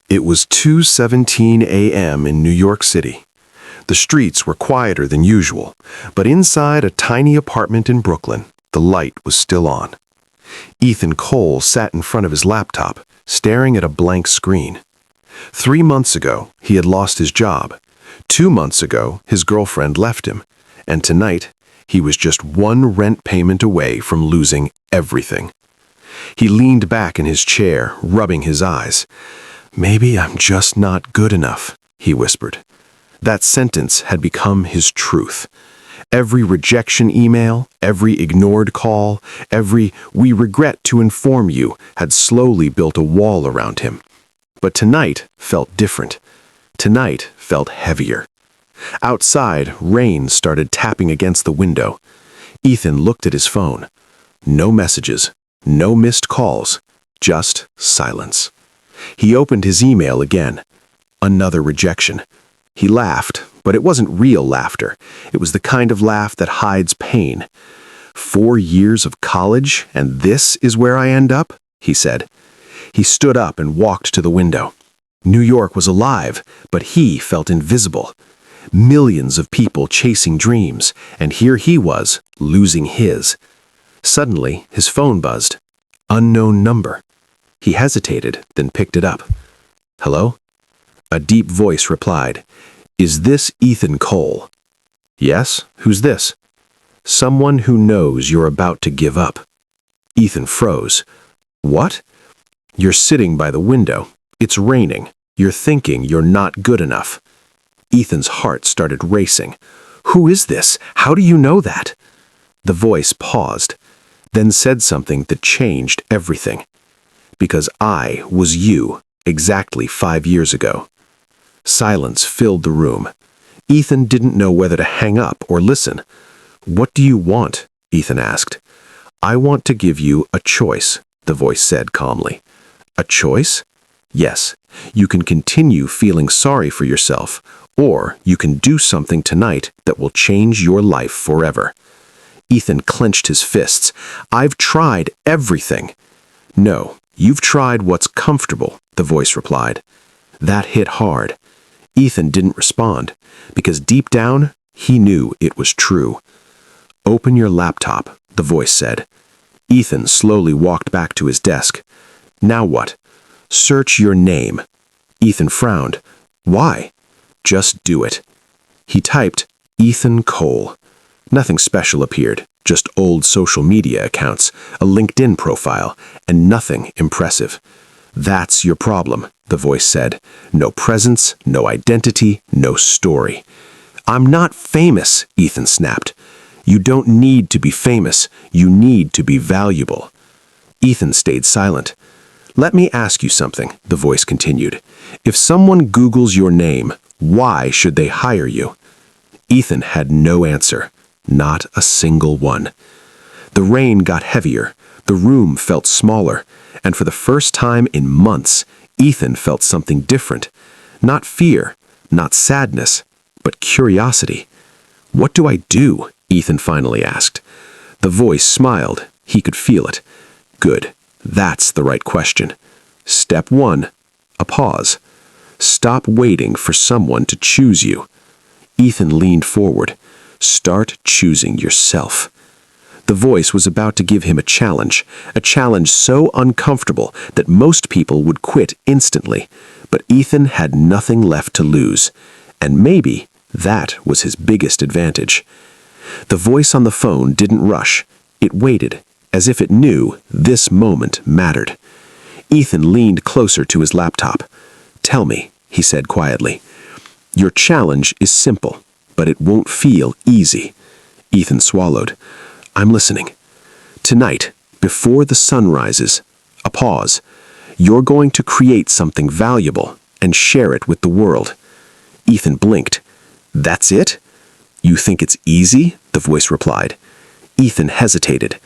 It was 2:17 a.m. in New York City. The streets were quieter than usual, but inside a tiny apartment in Brooklyn, the light was still on. Ethan Cole sat in front of his laptop, staring at a blank screen. 3 months ago, he had lost his job. 2 months ago, his girlfriend left him. And tonight, he was just one rent payment away from losing everything. He leaned back in his chair, rubbing his eyes. "Maybe I'm just not good enough," he whispered. That sentence had become his truth. Every rejection email, every ignored call, every "we regret to inform you" had slowly built a wall around him. But tonight felt different. Tonight felt heavier. Outside, rain started tapping against the window. Ethan looked at his phone. No messages, no missed calls, just silence. He opened his email again. Another rejection. He laughed, but it wasn't real laughter. It was the kind of laugh that hides pain. 4 years of college, and this is where I end up? He said. He stood up and walked to the window. New York was alive, but he felt invisible. Millions of people chasing dreams, and here he was, losing his. Suddenly, his phone buzzed. Unknown number. He hesitated, then picked it up. "Hello?" A deep voice replied, "Is this Ethan Cole?" "Yes, who's this?" "Someone who knows you're about to give up." Ethan froze. "What?" "You're sitting by the window. It's raining. You're thinking you're not good enough." Ethan's heart started racing. "Who is this? How do you know that?" The voice paused, then said something that changed everything. "Because I was you, exactly 5 years ago." Silence filled the room. Ethan didn't know whether to hang up or listen. "What do you want?" Ethan asked. "I want to give you a choice," the voice said calmly. "A choice?" "Yes. You can continue feeling sorry for yourself, or you can do something tonight that will change your life forever." Ethan clenched his fists. "I've tried everything." "No, you've tried what's comfortable," the voice replied. That hit hard. Ethan didn't respond, because deep down, he knew it was true. "Open your laptop," the voice said. Ethan slowly walked back to his desk. "Now what?" "Search your name." Ethan frowned. "Why?" "Just do it." He typed, "Ethan Cole." Nothing special appeared, just old social media accounts, a LinkedIn profile, and nothing impressive. "That's your problem," the voice said. "No presence, no identity, no story." "I'm not famous," Ethan snapped. "You don't need to be famous. You need to be valuable." Ethan stayed silent. "Let me ask you something," the voice continued. "If someone Googles your name, why should they hire you?" Ethan had no answer. Not a single one. The rain got heavier. The room felt smaller. And for the first time in months, Ethan felt something different. Not fear, not sadness, but curiosity. "What do I do?" Ethan finally asked. The voice smiled. He could feel it. "Good. That's the right question. Step 1, a pause. Stop waiting for someone to choose you." Ethan leaned forward. "Start choosing yourself." The voice was about to give him a challenge so uncomfortable that most people would quit instantly. But Ethan had nothing left to lose. And maybe that was his biggest advantage. The voice on the phone didn't rush. It waited, as if it knew this moment mattered. Ethan leaned closer to his laptop. "Tell me," he said quietly. "Your challenge is simple, but it won't feel easy." Ethan swallowed. "I'm listening." "Tonight, before the sun rises," a pause, "you're going to create something valuable and share it with the world." Ethan blinked. "That's it?" "You think it's easy?" the voice replied. Ethan hesitated.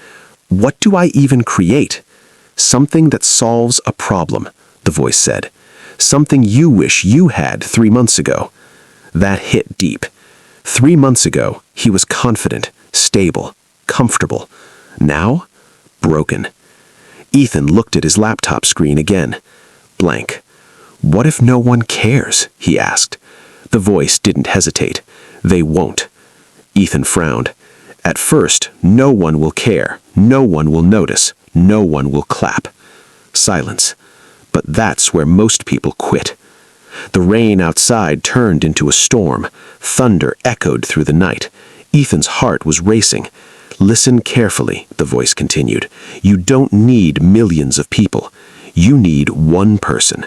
"What do I even create?" "Something that solves a problem," the voice said. "Something you wish you had 3 months ago." That hit deep. 3 months ago, he was confident, stable, comfortable. Now, broken. Ethan looked at his laptop screen again. Blank. "What if no one cares?" he asked. The voice didn't hesitate. "They won't." Ethan frowned. "At first, no one will care, no one will notice, no one will clap." Silence. But that's where most people quit. The rain outside turned into a storm. Thunder echoed through the night. Ethan's heart was racing. "Listen carefully," the voice continued. "You don't need millions of people. You need one person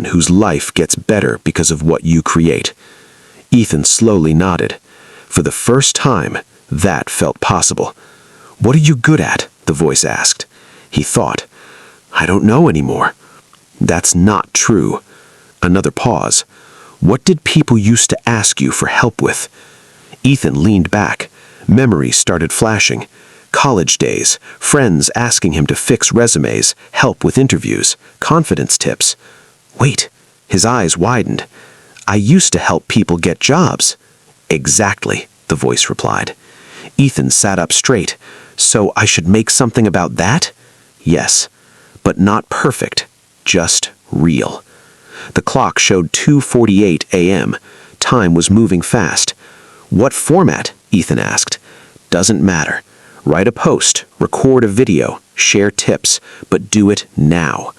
whose life gets better because of what you create." Ethan slowly nodded. For the first time, that felt possible. "What are you good at?" the voice asked. He thought, "I don't know anymore." "That's not true." Another pause. "What did people used to ask you for help with?" Ethan leaned back. Memories started flashing. College days, friends asking him to fix resumes, help with interviews, confidence tips. Wait, his eyes widened. "I used to help people get jobs." "Exactly," the voice replied. Ethan sat up straight. "So I should make something about that?" "Yes, but not perfect, just real." The clock showed 2:48 a.m. Time was moving fast. "What format?" Ethan asked. "Doesn't matter. Write a post, record a video, share tips, but do it now."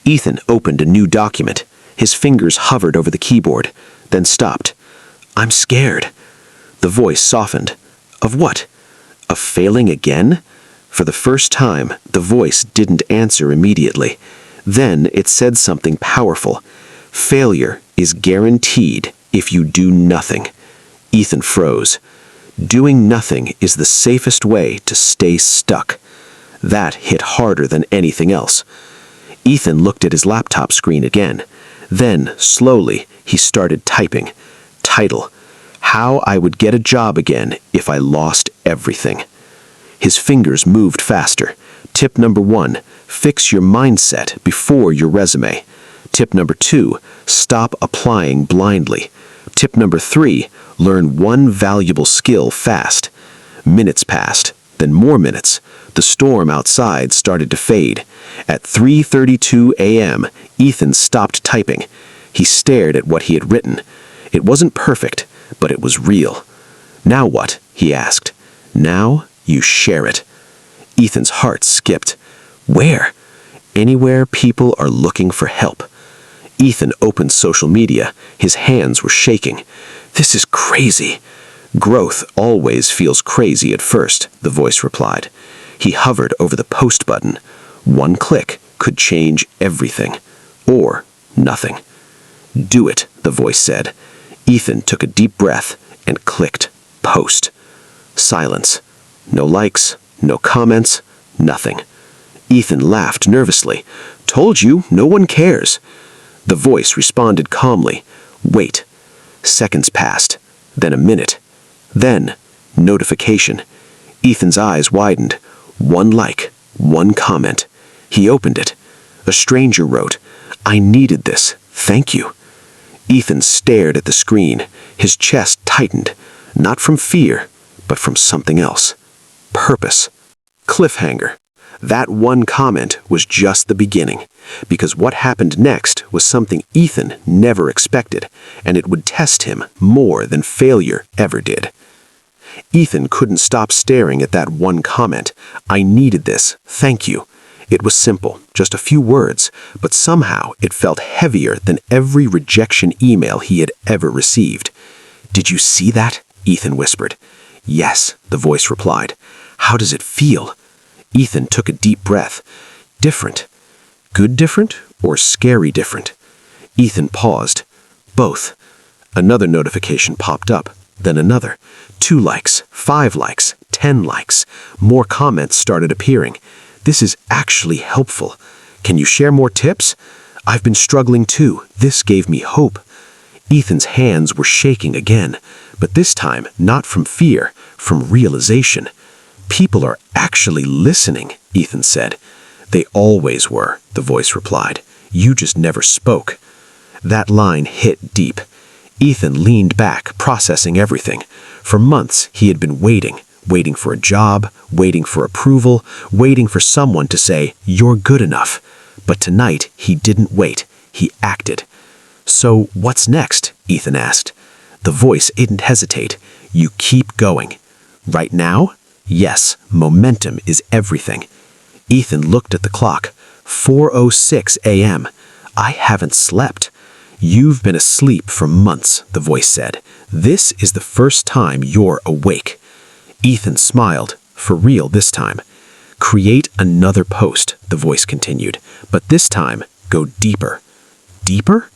Ethan opened a new document. His fingers hovered over the keyboard, then stopped. "I'm scared." The voice softened. "Of what? Of failing again?" For the first time, the voice didn't answer immediately. Then it said something powerful. "Failure is guaranteed if you do nothing." Ethan froze. Doing nothing is the safest way to stay stuck. That hit harder than anything else. Ethan looked at his laptop screen again. Then, slowly, he started typing. Title: "How I Would Get a Job Again If I Lost Everything." His fingers moved faster. Tip number 1, fix your mindset before your resume. Tip number 2, stop applying blindly. Tip number 3, learn one valuable skill fast. Minutes passed, then more minutes. The storm outside started to fade. At 3:32 a.m., Ethan stopped typing. He stared at what he had written. It wasn't perfect, but it was real. "Now what?" he asked. "Now you share it." Ethan's heart skipped. "Where?" "Anywhere people are looking for help." Ethan opened social media. His hands were shaking. "This is crazy." "Growth always feels crazy at first," the voice replied. He hovered over the post button. One click could change everything. Or nothing. "Do it," the voice said. Ethan took a deep breath and clicked post. Silence. No likes, no comments, nothing. Ethan laughed nervously. "Told you, no one cares." The voice responded calmly. "Wait." Seconds passed, then a minute. Then, notification. Ethan's eyes widened. One like, one comment. He opened it. A stranger wrote, "I needed this, thank you." Ethan stared at the screen. His chest tightened, not from fear, but from something else. Purpose. Cliffhanger. That one comment was just the beginning, because what happened next was something Ethan never expected, and it would test him more than failure ever did. Ethan couldn't stop staring at that one comment. "I needed this, thank you." It was simple, just a few words, but somehow it felt heavier than every rejection email he had ever received. "Did you see that?" Ethan whispered. "Yes," the voice replied. "How does it feel?" Ethan took a deep breath. Different. Good different or scary different? Ethan paused. Both. Another notification popped up, then another. 2 likes, 5 likes, 10 likes. More comments started appearing. "This is actually helpful. Can you share more tips?" "I've been struggling too. This gave me hope." Ethan's hands were shaking again, but this time not from fear, from realization. "People are actually listening," Ethan said. "They always were," the voice replied. "You just never spoke." That line hit deep. Ethan leaned back, processing everything. For months, he had been waiting for a job, waiting for approval, waiting for someone to say, "You're good enough." But tonight, he didn't wait. He acted. "So what's next?" Ethan asked. The voice didn't hesitate. "You keep going." "Right now?" "Yes, momentum is everything." Ethan looked at the clock. 4:06 a.m. "I haven't slept." "You've been asleep for months," the voice said. "This is the first time you're awake." Ethan smiled, for real this time. "Create another post," the voice continued, "but this time, go deeper." "Deeper?"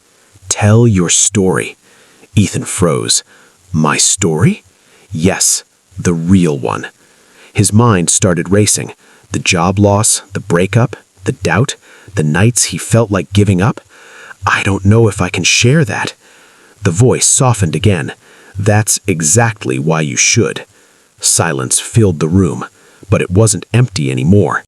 "Tell your story." Ethan froze. "My story?" "Yes, the real one." His mind started racing. The job loss, the breakup, the doubt, the nights he felt like giving up. "I don't know if I can share that." The voice softened again. "That's exactly why you should." Silence filled the room, but it wasn't empty anymore.